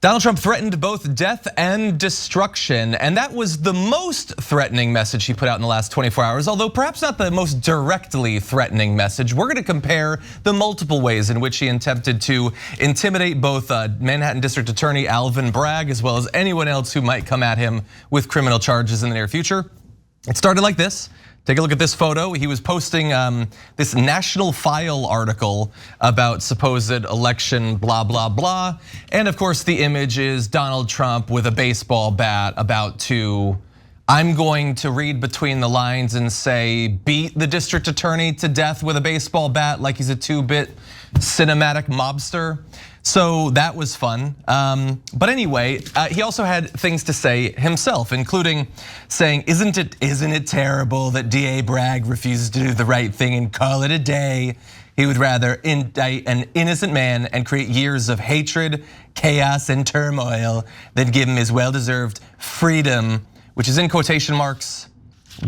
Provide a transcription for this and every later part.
Donald Trump threatened both death and destruction, and that was the most threatening message he put out in the last 24 hours, although perhaps not the most directly threatening message. We're gonna compare the multiple ways in which he attempted to intimidate both Manhattan District Attorney Alvin Bragg, as well as anyone else who might come at him with criminal charges in the near future. It started like this. Take a look at this photo. He was posting this National File article about supposed election blah, blah, blah. And of course the image is Donald Trump with a baseball bat about to, I'm going to read between the lines and say, beat the district attorney to death with a baseball bat like he's a 2-bit cinematic mobster. So that was fun. But anyway, he also had things to say himself, including saying, isn't it terrible that DA Bragg refuses to do the right thing and call it a day? He would rather indict an innocent man and create years of hatred, chaos, and turmoil than give him his well-deserved freedom, which is in quotation marks.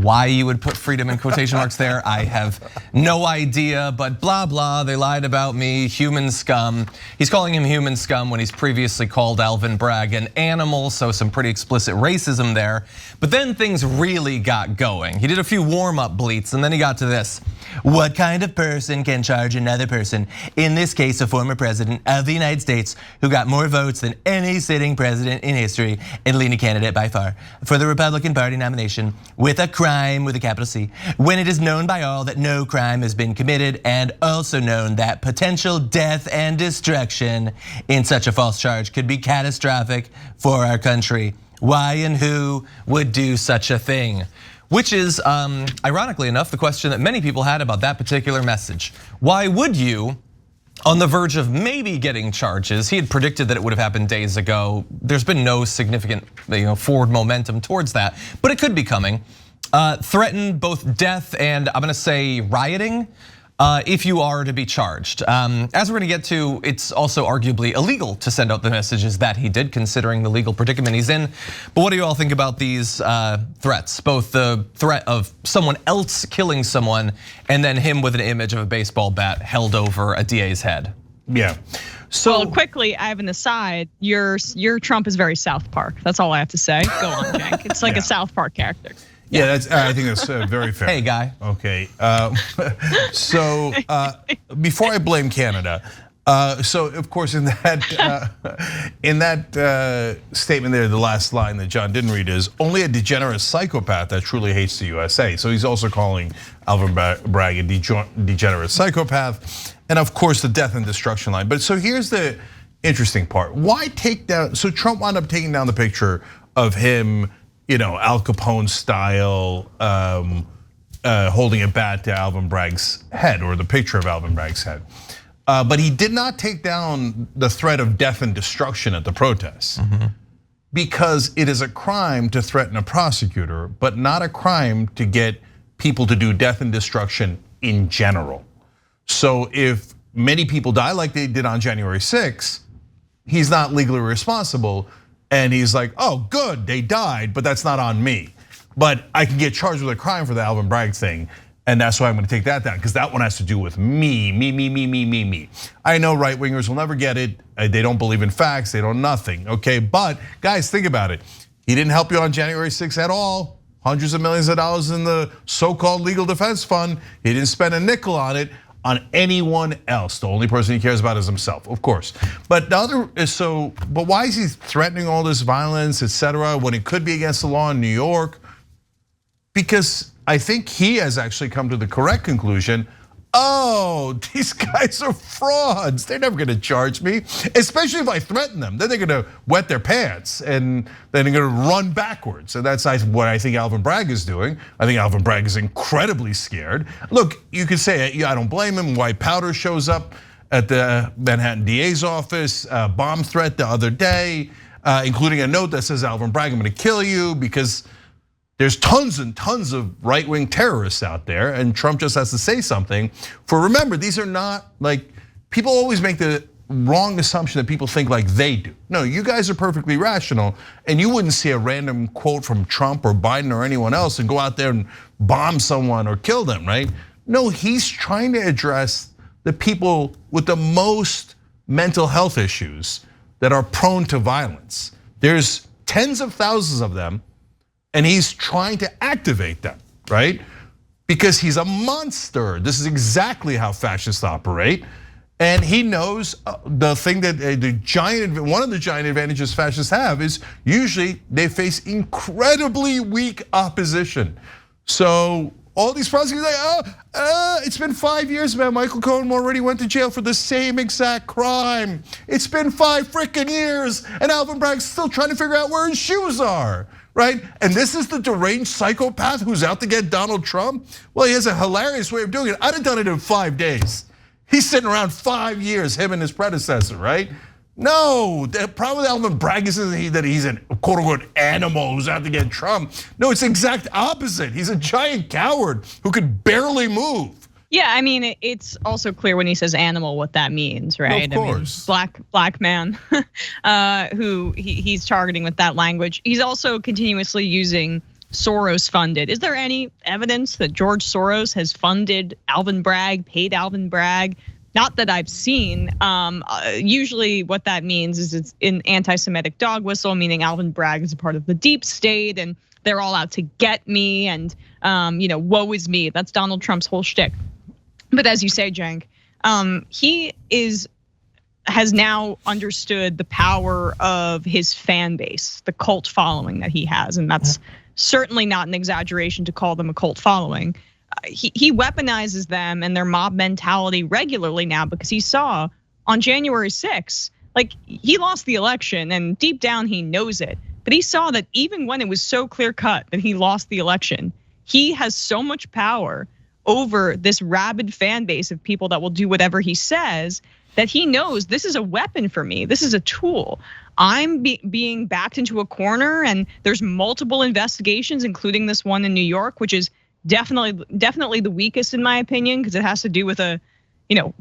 Why you would put freedom in quotation marks there, I have no idea, but blah, blah, they lied about me, human scum. He's calling him human scum when he's previously called Alvin Bragg an animal, so some pretty explicit racism there. But then things really got going. He did a few warm-up bleats and then he got to this. What kind of person can charge another person, in this case a former president of the United States who got more votes than any sitting president in history and leading candidate by far for the Republican Party nomination, with a crime with a capital C, when it is known by all that no crime has been committed, and also known that potential death and destruction in such a false charge could be catastrophic for our country? Why and who would do such a thing? Which is, ironically enough, the question that many people had about that particular message. Why would you, on the verge of maybe getting charges, he had predicted that it would have happened days ago. There's been no significant forward momentum towards that, but it could be coming. Threaten both death and I'm gonna say rioting if you are to be charged. As we're gonna get to, it's also arguably illegal to send out the messages that he did, considering the legal predicament he's in. But what do you all think about these threats? Both the threat of someone else killing someone and then him with an image of a baseball bat held over a DA's head. Yeah. So well, quickly, I have an aside. Your Trump is very South Park. That's all I have to say. Go on, Cenk. It's like a South Park character. Yeah, I think that's very fair. Hey, guy. Okay, so before I blame Canada, so of course in that statement there, the last line that John didn't read is, only a degenerate psychopath that truly hates the USA. So he's also calling Alvin Bragg a degenerate psychopath, and of course the death and destruction line. But so here's the interesting part. Why take down, so Trump wound up taking down the picture of him, Al Capone style, holding a bat to Alvin Bragg's head, or the picture of Alvin Bragg's head. But he did not take down the threat of death and destruction at the protests. Because it is a crime to threaten a prosecutor, but not a crime to get people to do death and destruction in general. So if many people die like they did on January 6th, he's not legally responsible. And he's like, oh, good, they died, but that's not on me. But I can get charged with a crime for the Alvin Bragg thing, and that's why I'm gonna take that down, because that one has to do with me. I know right wingers will never get it. They don't believe in facts, they don't nothing, okay? But guys, think about it. He didn't help you on January 6th at all. Hundreds of millions of dollars in the so-called legal defense fund. He didn't spend a nickel on it on anyone else. The only person he cares about is himself, of course. But the other is but why is he threatening all this violence, etc., when it could be against the law in New York? Because I think he has actually come to the correct conclusion. Oh, these guys are frauds. They're never gonna charge me, especially if I threaten them. Then they're gonna wet their pants and then they're gonna run backwards. And that's what I think Alvin Bragg is doing. I think Alvin Bragg is incredibly scared. Look, you could say, yeah, I don't blame him. White powder shows up at the Manhattan DA's office, bomb threat the other day, including a note that says, Alvin Bragg, I'm gonna kill you, because there's tons and tons of right-wing terrorists out there, and Trump just has to say something. For remember, these are not like, people always make the wrong assumption that people think like they do. No, you guys are perfectly rational, and you wouldn't see a random quote from Trump or Biden or anyone else and go out there and bomb someone or kill them, right? No, he's trying to address the people with the most mental health issues that are prone to violence. There's tens of thousands of them, and he's trying to activate them, right? Because he's a monster. This is exactly how fascists operate. And he knows the thing that one of the giant advantages fascists have is usually they face incredibly weak opposition. So all these prosecutors are like, it's been 5 years, man. Michael Cohen already went to jail for the same exact crime. It's been 5 freaking years, and Alvin Bragg's still trying to figure out where his shoes are, right? And this is the deranged psychopath who's out to get Donald Trump? Well, he has a hilarious way of doing it. I'd have done it in 5 days. He's sitting around 5 years, him and his predecessor, right? No, the problem with Alvin Bragg isn't that he's a quote unquote animal who's out to get Trump. No, it's the exact opposite. He's a giant coward who could barely move. Yeah, I mean, it's also clear when he says animal what that means, right? Of course. I mean, black man who he's targeting with that language. He's also continuously using Soros funded. Is there any evidence that George Soros has funded Alvin Bragg, paid Alvin Bragg? Not that I've seen. Usually what that means is it's an anti-Semitic dog whistle, meaning Alvin Bragg is a part of the deep state and they're all out to get me and woe is me. That's Donald Trump's whole shtick. But as you say, Cenk, he has now understood the power of his fan base, the cult following that he has, and that's certainly not an exaggeration to call them a cult following. He weaponizes them and their mob mentality regularly now because he saw on January 6th, like he lost the election and deep down he knows it. But he saw that even when it was so clear cut that he lost the election, he has so much power over this rabid fan base of people that will do whatever he says that he knows this is a weapon for me. This is a tool. I'm being backed into a corner and there's multiple investigations, including this one in New York, which is definitely the weakest in my opinion, because it has to do with the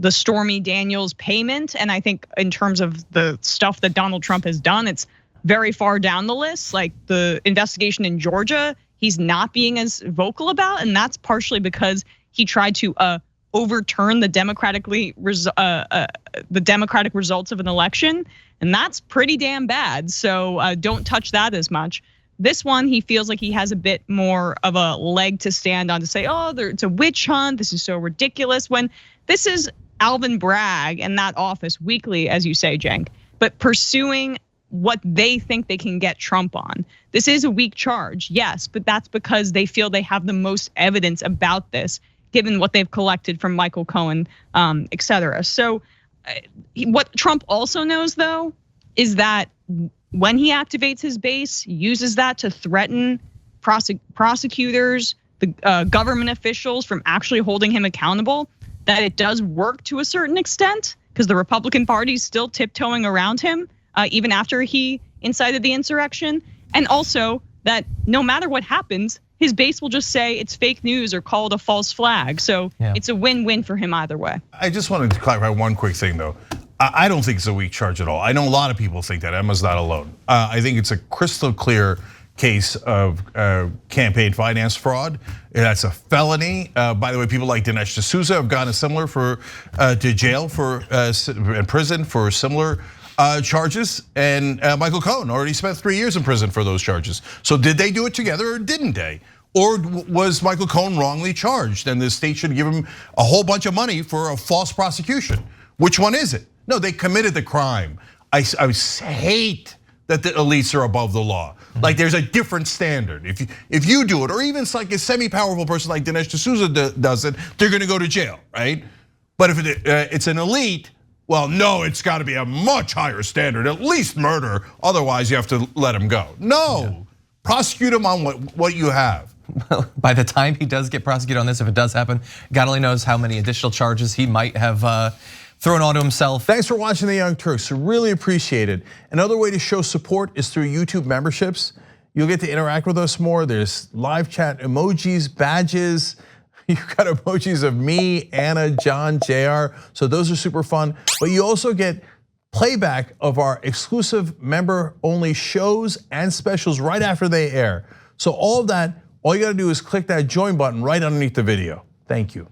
Stormy Daniels payment. And I think in terms of the stuff that Donald Trump has done, it's very far down the list. Like the investigation in Georgia, he's not being as vocal about, and that's partially because he tried to overturn the democratic results of an election, and that's pretty damn bad. So don't touch that as much. This one, he feels like he has a bit more of a leg to stand on to say, it's a witch hunt. This is so ridiculous. When this is Alvin Bragg and that office weekly, as you say, Cenk, but pursuing what they think they can get Trump on. This is a weak charge, yes, but that's because they feel they have the most evidence about this, given what they've collected from Michael Cohen, et cetera. So what Trump also knows, though, is that when he activates his base, uses that to threaten prosecutors, the government officials from actually holding him accountable, that it does work to a certain extent because the Republican Party is still tiptoeing around him, even after he incited the insurrection. And also that no matter what happens, his base will just say it's fake news or call it a false flag. So it's a win-win for him either way. I just wanted to clarify one quick thing though. I don't think it's a weak charge at all. I know a lot of people think that. Emma's not alone. I think it's a crystal clear case of campaign finance fraud. That's a felony. By the way, people like Dinesh D'Souza have gone similar to jail in prison for similar charges, and Michael Cohen already spent 3 years in prison for those charges. So did they do it together or didn't they? Or was Michael Cohen wrongly charged and the state should give him a whole bunch of money for a false prosecution? Which one is it? No, they committed the crime. I hate that the elites are above the law. Like there's a different standard. If you do it, or even it's like a semi-powerful person like Dinesh D'Souza does it, they're gonna go to jail, right? But if it's an elite, well, no, it's gotta be a much higher standard, at least murder. Otherwise, you have to let him go. No, prosecute him on what you have. Well, by the time he does get prosecuted on this, if it does happen, God only knows how many additional charges he might have thrown onto himself. Thanks for watching The Young Turks, really appreciate it. Another way to show support is through YouTube memberships. You'll get to interact with us more. There's live chat emojis, badges. You've got emojis of me, Anna, John, JR. So those are super fun. But you also get playback of our exclusive member-only shows and specials right after they air. So all of that, all you gotta do is click that join button right underneath the video. Thank you.